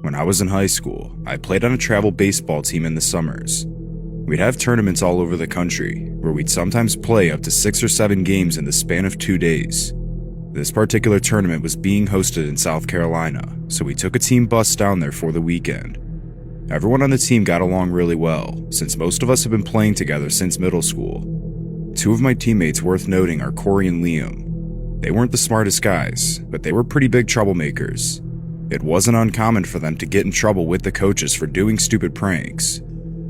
When I was in high school, I played on a travel baseball team in the summers. We'd have tournaments all over the country, where we'd sometimes play up to 6 or 7 games in the span of 2 days. This particular tournament was being hosted in South Carolina, so we took a team bus down there for the weekend. Everyone on the team got along really well, since most of us have been playing together since middle school. 2 of my teammates worth noting are Corey and Liam. They weren't the smartest guys, but they were pretty big troublemakers. It wasn't uncommon for them to get in trouble with the coaches for doing stupid pranks.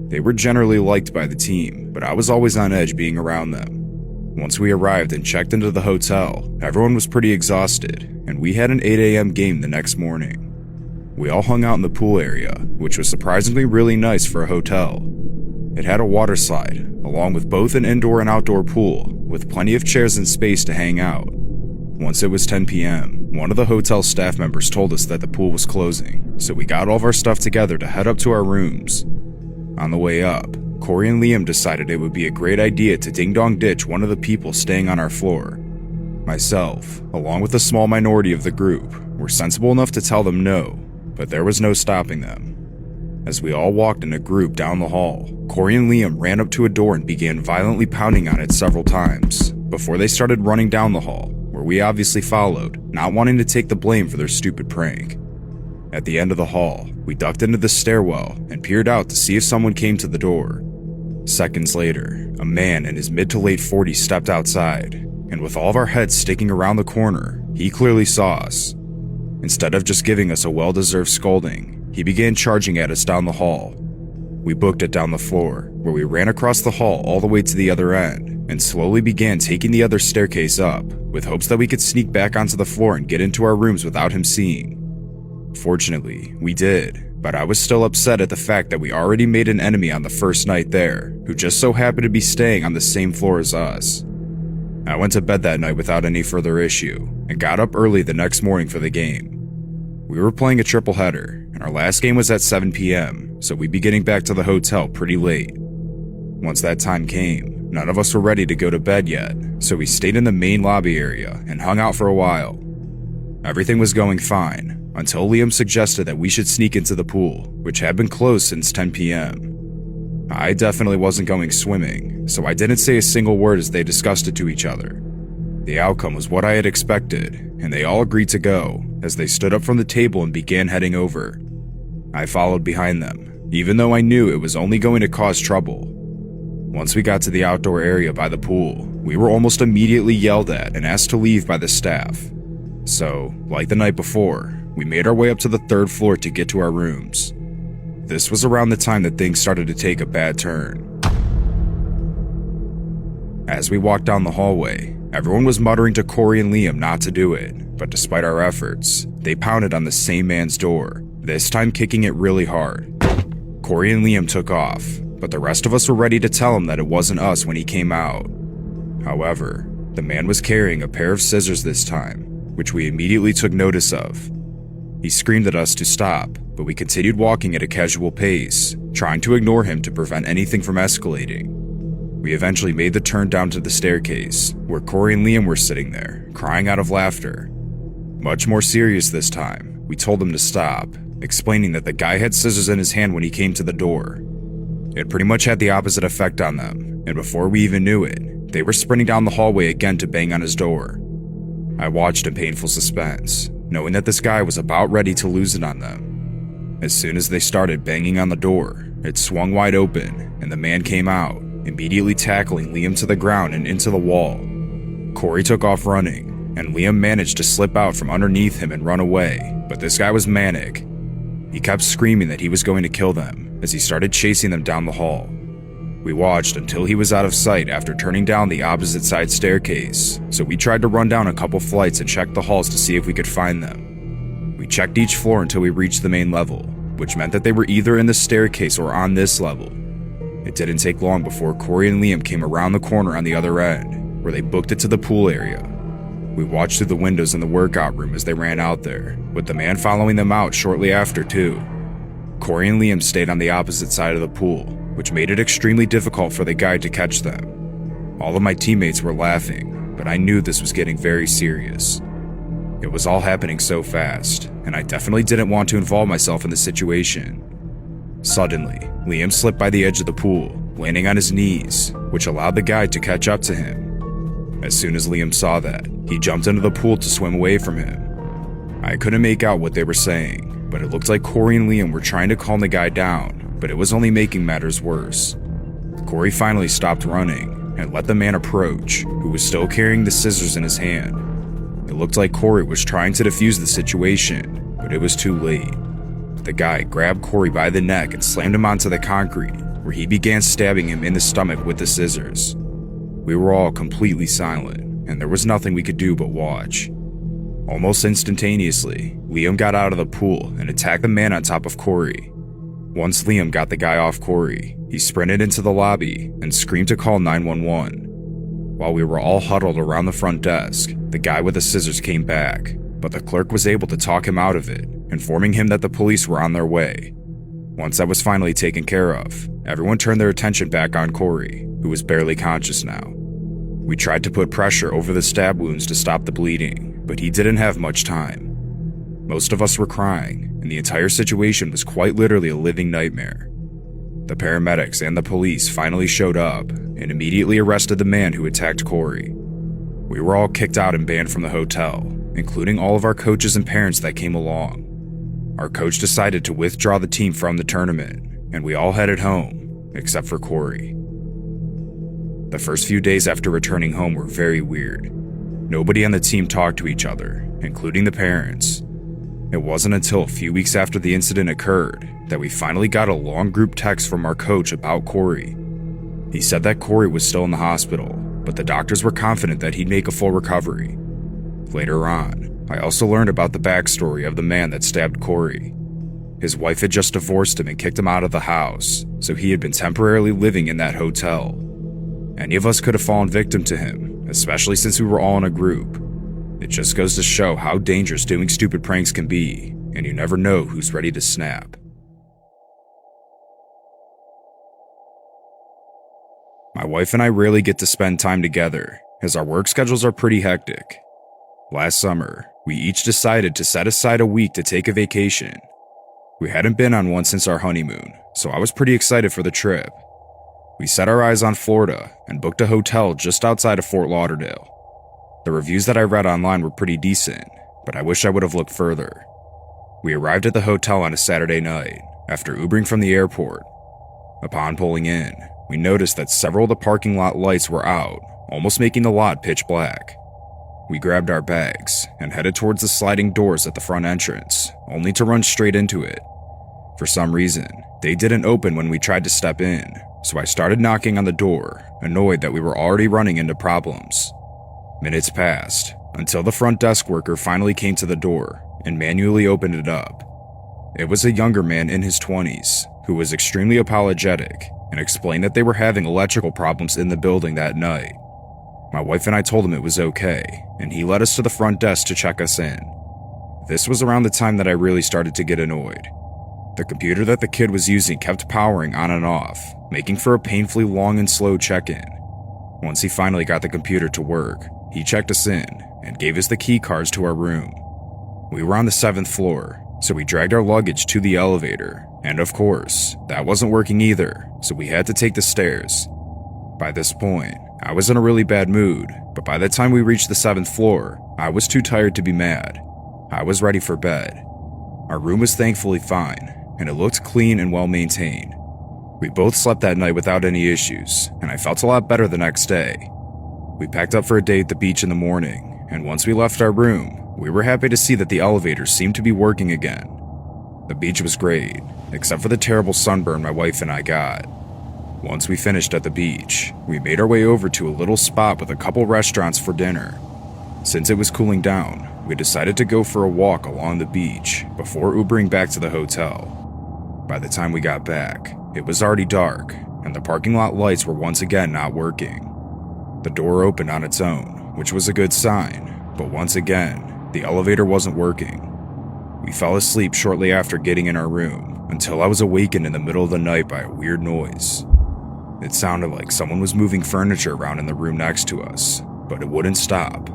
They were generally liked by the team, but I was always on edge being around them. Once we arrived and checked into the hotel, everyone was pretty exhausted, and we had an 8 a.m. game the next morning. We all hung out in the pool area, which was surprisingly really nice for a hotel. It had a water slide, along with both an indoor and outdoor pool, with plenty of chairs and space to hang out. Once it was 10 p.m., one of the hotel staff members told us that the pool was closing, so we got all of our stuff together to head up to our rooms. On the way up, Corey and Liam decided it would be a great idea to ding-dong ditch one of the people staying on our floor. Myself, along with a small minority of the group, were sensible enough to tell them no, but there was no stopping them. As we all walked in a group down the hall, Corey and Liam ran up to a door and began violently pounding on it several times, before they started running down the hall, where we obviously followed, not wanting to take the blame for their stupid prank. At the end of the hall, we ducked into the stairwell and peered out to see if someone came to the door. Seconds later, a man in his mid to late 40s stepped outside, and with all of our heads sticking around the corner, he clearly saw us. Instead of just giving us a well-deserved scolding, he began charging at us down the hall. We booked it down the floor, where we ran across the hall all the way to the other end, and slowly began taking the other staircase up, with hopes that we could sneak back onto the floor and get into our rooms without him seeing. Fortunately, we did, but I was still upset at the fact that we already made an enemy on the first night there, who just so happened to be staying on the same floor as us. I went to bed that night without any further issue, and got up early the next morning for the game. We were playing a triple header, and our last game was at 7 p.m., so we'd be getting back to the hotel pretty late. Once that time came, none of us were ready to go to bed yet, so we stayed in the main lobby area and hung out for a while. Everything was going fine, until Liam suggested that we should sneak into the pool, which had been closed since 10 p.m. I definitely wasn't going swimming, so I didn't say a single word as they discussed it to each other. The outcome was what I had expected, and they all agreed to go, as they stood up from the table and began heading over. I followed behind them, even though I knew it was only going to cause trouble. Once we got to the outdoor area by the pool, we were almost immediately yelled at and asked to leave by the staff. So, like the night before, we made our way up to the 3rd floor to get to our rooms. This was around the time that things started to take a bad turn. As we walked down the hallway, everyone was muttering to Corey and Liam not to do it, but despite our efforts, they pounded on the same man's door, this time kicking it really hard. Corey and Liam took off, but the rest of us were ready to tell him that it wasn't us when he came out. However, the man was carrying a pair of scissors this time, which we immediately took notice of. He screamed at us to stop, but we continued walking at a casual pace, trying to ignore him to prevent anything from escalating. We eventually made the turn down to the staircase, where Corey and Liam were sitting there, crying out of laughter. Much more serious this time, we told them to stop, explaining that the guy had scissors in his hand when he came to the door. It pretty much had the opposite effect on them, and before we even knew it, they were sprinting down the hallway again to bang on his door. I watched in painful suspense, knowing that this guy was about ready to lose it on them. As soon as they started banging on the door, it swung wide open, and the man came out, immediately tackling Liam to the ground and into the wall. Corey took off running, and Liam managed to slip out from underneath him and run away, but this guy was manic. He kept screaming that he was going to kill them as he started chasing them down the hall. We watched until he was out of sight after turning down the opposite side staircase, so we tried to run down a couple flights and check the halls to see if we could find them. We checked each floor until we reached the main level, which meant that they were either in the staircase or on this level. It didn't take long before Corey and Liam came around the corner on the other end, where they booked it to the pool area. We watched through the windows in the workout room as they ran out there, with the man following them out shortly after too. Corey and Liam stayed on the opposite side of the pool, which made it extremely difficult for the guide to catch them. All of my teammates were laughing, but I knew this was getting very serious. It was all happening so fast, and I definitely didn't want to involve myself in the situation. Suddenly, Liam slipped by the edge of the pool, landing on his knees, which allowed the guide to catch up to him. As soon as Liam saw that, he jumped into the pool to swim away from him. I couldn't make out what they were saying, but it looked like Corey and Liam were trying to calm the guy down, but it was only making matters worse. Corey finally stopped running and let the man approach, who was still carrying the scissors in his hand. It looked like Corey was trying to defuse the situation, but it was too late. The guy grabbed Corey by the neck and slammed him onto the concrete, where he began stabbing him in the stomach with the scissors. We were all completely silent, and there was nothing we could do but watch. Almost instantaneously, Liam got out of the pool and attacked the man on top of Corey. Once Liam got the guy off Corey, he sprinted into the lobby and screamed to call 911. While we were all huddled around the front desk, the guy with the scissors came back, but the clerk was able to talk him out of it, informing him that the police were on their way. Once that was finally taken care of, everyone turned their attention back on Corey, who was barely conscious now. We tried to put pressure over the stab wounds to stop the bleeding, but he didn't have much time. Most of us were crying, and the entire situation was quite literally a living nightmare. The paramedics and the police finally showed up and immediately arrested the man who attacked Corey. We were all kicked out and banned from the hotel, including all of our coaches and parents that came along. Our coach decided to withdraw the team from the tournament, and we all headed home, except for Corey. The first few days after returning home were very weird. Nobody on the team talked to each other, including the parents. It wasn't until a few weeks after the incident occurred that we finally got a long group text from our coach about Corey. He said that Corey was still in the hospital, but the doctors were confident that he'd make a full recovery. Later on, I also learned about the backstory of the man that stabbed Corey. His wife had just divorced him and kicked him out of the house, so he had been temporarily living in that hotel. Any of us could have fallen victim to him, especially since we were all in a group. It just goes to show how dangerous doing stupid pranks can be, and you never know who's ready to snap. My wife and I rarely get to spend time together, as our work schedules are pretty hectic. Last summer, we each decided to set aside a week to take a vacation. We hadn't been on one since our honeymoon, so I was pretty excited for the trip. We set our eyes on Florida and booked a hotel just outside of Fort Lauderdale. The reviews that I read online were pretty decent, but I wish I would have looked further. We arrived at the hotel on a Saturday night, after Ubering from the airport. Upon pulling in, we noticed that several of the parking lot lights were out, almost making the lot pitch black. We grabbed our bags and headed towards the sliding doors at the front entrance, only to run straight into it. For some reason, they didn't open when we tried to step in, so I started knocking on the door, annoyed that we were already running into problems. Minutes passed, until the front desk worker finally came to the door and manually opened it up. It was a younger man in his 20s, who was extremely apologetic and explained that they were having electrical problems in the building that night. My wife and I told him it was okay, and he led us to the front desk to check us in. This was around the time that I really started to get annoyed. The computer that the kid was using kept powering on and off, making for a painfully long and slow check-in. Once he finally got the computer to work, he checked us in and gave us the key cards to our room. We were on the 7th floor, so we dragged our luggage to the elevator, and of course, that wasn't working either, so we had to take the stairs. By this point, I was in a really bad mood, but by the time we reached the 7th floor, I was too tired to be mad. I was ready for bed. Our room was thankfully fine, and it looked clean and well maintained. We both slept that night without any issues, and I felt a lot better the next day. We packed up for a day at the beach in the morning, and once we left our room, we were happy to see that the elevator seemed to be working again. The beach was great, except for the terrible sunburn my wife and I got. Once we finished at the beach, we made our way over to a little spot with a couple restaurants for dinner. Since it was cooling down, we decided to go for a walk along the beach before Ubering back to the hotel. By the time we got back, it was already dark, and the parking lot lights were once again not working. The door opened on its own, which was a good sign, but once again, the elevator wasn't working. We fell asleep shortly after getting in our room, until I was awakened in the middle of the night by a weird noise. It sounded like someone was moving furniture around in the room next to us, but it wouldn't stop.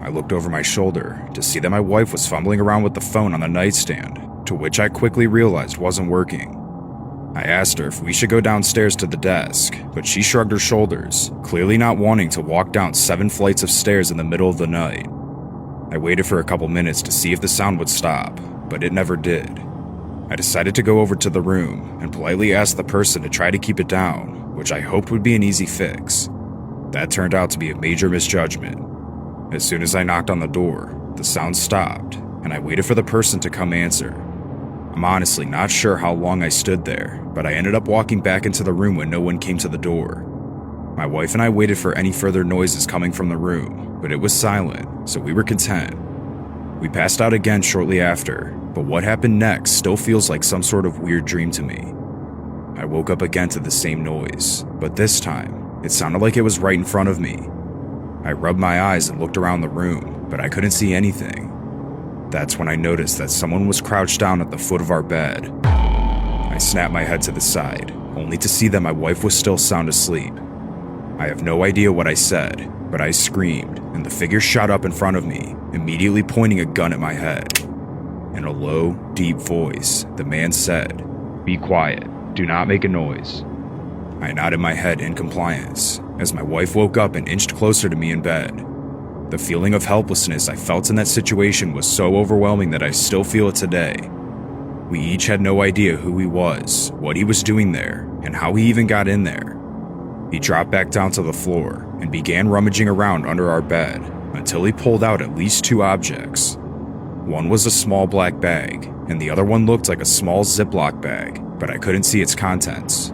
I looked over my shoulder to see that my wife was fumbling around with the phone on the nightstand, to which I quickly realized wasn't working. I asked her if we should go downstairs to the desk, but she shrugged her shoulders, clearly not wanting to walk down 7 flights of stairs in the middle of the night. I waited for a couple minutes to see if the sound would stop, but it never did. I decided to go over to the room and politely ask the person to try to keep it down, which I hoped would be an easy fix. That turned out to be a major misjudgment. As soon as I knocked on the door, the sound stopped, and I waited for the person to come answer. I'm honestly not sure how long I stood there, but I ended up walking back into the room when no one came to the door. My wife and I waited for any further noises coming from the room, but it was silent, so we were content. We passed out again shortly after, but what happened next still feels like some sort of weird dream to me. I woke up again to the same noise, but this time, it sounded like it was right in front of me. I rubbed my eyes and looked around the room, but I couldn't see anything. That's when I noticed that someone was crouched down at the foot of our bed. I snapped my head to the side, only to see that my wife was still sound asleep. I have no idea what I said, but I screamed, and the figure shot up in front of me, immediately pointing a gun at my head. In a low, deep voice, the man said, "Be quiet. Do not make a noise." I nodded my head in compliance, as my wife woke up and inched closer to me in bed. The feeling of helplessness I felt in that situation was so overwhelming that I still feel it today. We each had no idea who he was, what he was doing there, and how he even got in there. He dropped back down to the floor and began rummaging around under our bed until he pulled out at least 2 objects. One was a small black bag, and the other one looked like a small Ziploc bag, but I couldn't see its contents.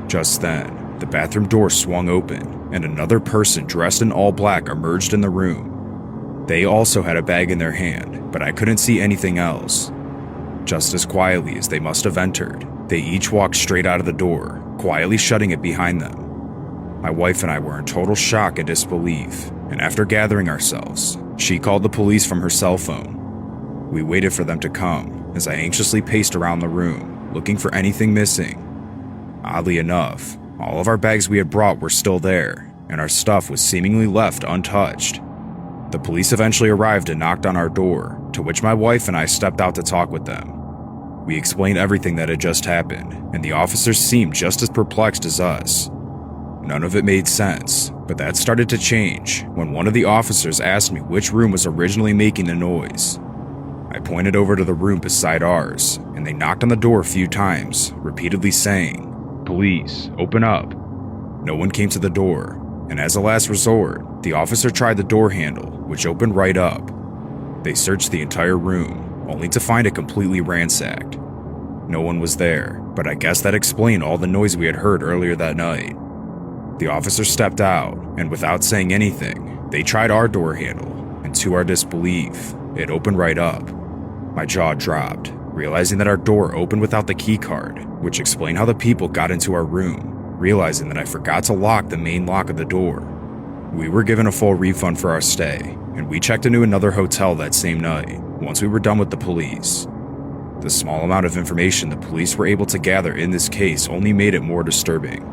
Just then, the bathroom door swung open, and another person dressed in all black emerged in the room. They also had a bag in their hand, but I couldn't see anything else. Just as quietly as they must have entered, they each walked straight out of the door, quietly shutting it behind them. My wife and I were in total shock and disbelief, and after gathering ourselves, she called the police from her cell phone. We waited for them to come, as I anxiously paced around the room, looking for anything missing. Oddly enough, all of our bags we had brought were still there, and our stuff was seemingly left untouched. The police eventually arrived and knocked on our door, to which my wife and I stepped out to talk with them. We explained everything that had just happened, and the officers seemed just as perplexed as us. None of it made sense, but that started to change when one of the officers asked me which room was originally making the noise. I pointed over to the room beside ours, and they knocked on the door a few times, repeatedly saying, "Police, open up." No one came to the door, and as a last resort, the officer tried the door handle, which opened right up. They searched the entire room, only to find it completely ransacked. No one was there, but I guess that explained all the noise we had heard earlier that night. The officer stepped out, and without saying anything, they tried our door handle, and to our disbelief, it opened right up. My jaw dropped, realizing that our door opened without the key card, which explained how the people got into our room, realizing that I forgot to lock the main lock of the door. We were given a full refund for our stay, and we checked into another hotel that same night, once we were done with the police. The small amount of information the police were able to gather in this case only made it more disturbing.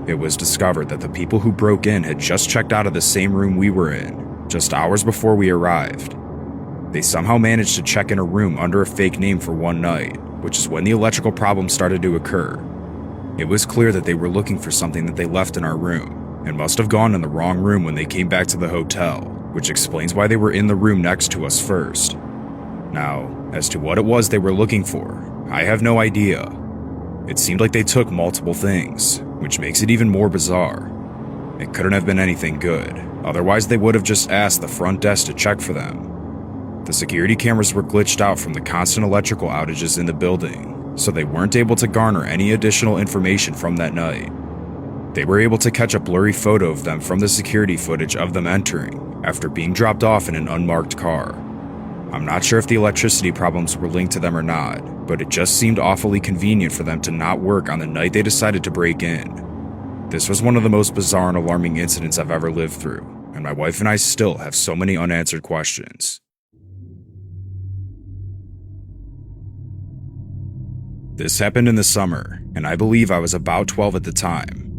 It was discovered that the people who broke in had just checked out of the same room we were in, just hours before we arrived. They somehow managed to check in a room under a fake name for one night, which is when the electrical problems started to occur. It was clear that they were looking for something that they left in our room, and must have gone in the wrong room when they came back to the hotel, which explains why they were in the room next to us first. Now, as to what it was they were looking for, I have no idea. It seemed like they took multiple things, which makes it even more bizarre. It couldn't have been anything good, otherwise they would have just asked the front desk to check for them. The security cameras were glitched out from the constant electrical outages in the building, so they weren't able to garner any additional information from that night. They were able to catch a blurry photo of them from the security footage of them entering, after being dropped off in an unmarked car. I'm not sure if the electricity problems were linked to them or not, but it just seemed awfully convenient for them to not work on the night they decided to break in. This was one of the most bizarre and alarming incidents I've ever lived through, and my wife and I still have so many unanswered questions. This happened in the summer, and I believe I was about 12 at the time.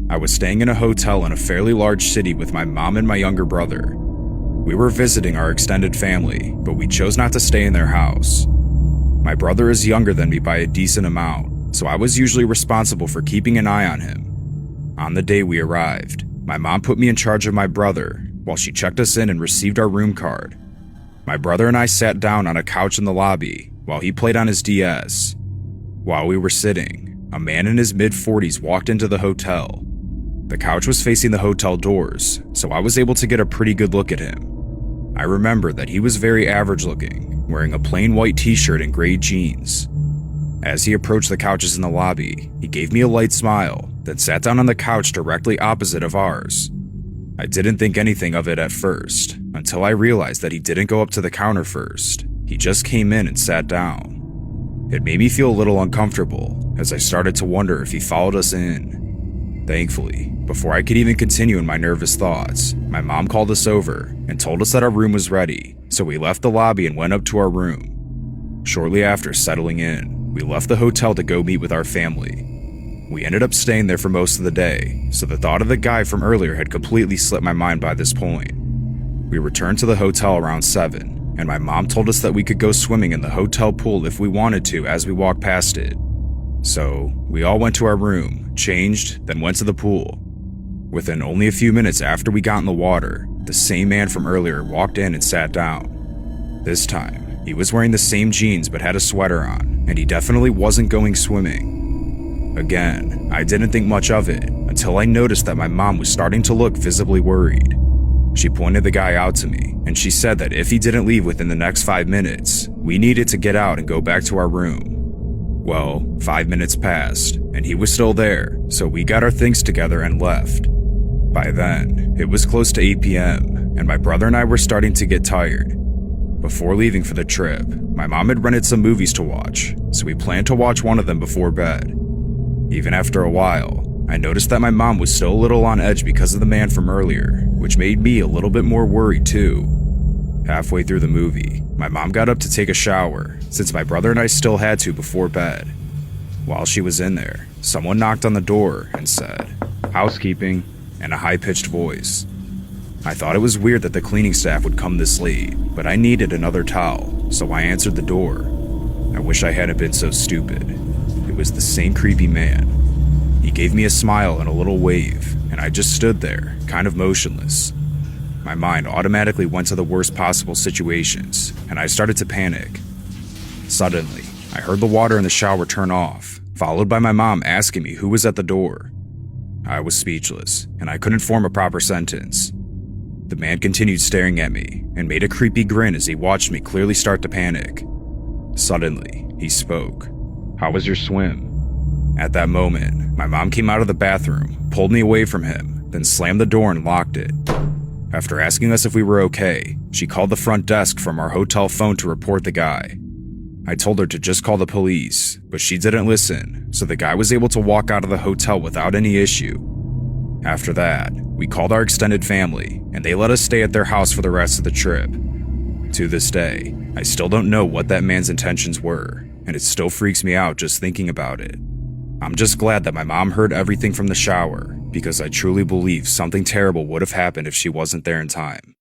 I was staying in a hotel in a fairly large city with my mom and my younger brother. We were visiting our extended family, but we chose not to stay in their house. My brother is younger than me by a decent amount, so I was usually responsible for keeping an eye on him. On the day we arrived, my mom put me in charge of my brother while she checked us in and received our room card. My brother and I sat down on a couch in the lobby while he played on his DS. While we were sitting, a man in his mid-40s walked into the hotel. The couch was facing the hotel doors, so I was able to get a pretty good look at him. I remember that he was very average looking, wearing a plain white t-shirt and gray jeans. As he approached the couches in the lobby, he gave me a light smile, then sat down on the couch directly opposite of ours. I didn't think anything of it at first, until I realized that he didn't go up to the counter first. He just came in and sat down. It made me feel a little uncomfortable, as I started to wonder if he followed us in. Thankfully, before I could even continue in my nervous thoughts, my mom called us over and told us that our room was ready, so we left the lobby and went up to our room. Shortly after settling in, we left the hotel to go meet with our family. We ended up staying there for most of the day, so the thought of the guy from earlier had completely slipped my mind by this point. We returned to the hotel around 7, and my mom told us that we could go swimming in the hotel pool if we wanted to as we walked past it. So, we all went to our room, changed, then went to the pool. Within only a few minutes after we got in the water, the same man from earlier walked in and sat down. This time, he was wearing the same jeans but had a sweater on, and he definitely wasn't going swimming. Again, I didn't think much of it until I noticed that my mom was starting to look visibly worried. She pointed the guy out to me, and she said that if he didn't leave within the next 5 minutes, we needed to get out and go back to our room. Well, 5 minutes passed, and he was still there, so we got our things together and left. By then, it was close to 8 p.m., and my brother and I were starting to get tired. Before leaving for the trip, my mom had rented some movies to watch, so we planned to watch one of them before bed. Even after a while, I noticed that my mom was still a little on edge because of the man from earlier, which made me a little bit more worried too. Halfway through the movie, my mom got up to take a shower, since my brother and I still had to before bed. While she was in there, someone knocked on the door and said, "Housekeeping," in a high-pitched voice. I thought it was weird that the cleaning staff would come this late, but I needed another towel, so I answered the door. I wish I hadn't been so stupid. It was the same creepy man. He gave me a smile and a little wave, and I just stood there, kind of motionless. My mind automatically went to the worst possible situations, and I started to panic. Suddenly, I heard the water in the shower turn off, followed by my mom asking me who was at the door. I was speechless, and I couldn't form a proper sentence. The man continued staring at me, and made a creepy grin as he watched me clearly start to panic. Suddenly, he spoke. "How was your swim?" At that moment, my mom came out of the bathroom, pulled me away from him, then slammed the door and locked it. After asking us if we were okay, she called the front desk from our hotel phone to report the guy. I told her to just call the police, but she didn't listen, so the guy was able to walk out of the hotel without any issue. After that, we called our extended family, and they let us stay at their house for the rest of the trip. To this day, I still don't know what that man's intentions were, and it still freaks me out just thinking about it. I'm just glad that my mom heard everything from the shower, because I truly believe something terrible would have happened if she wasn't there in time.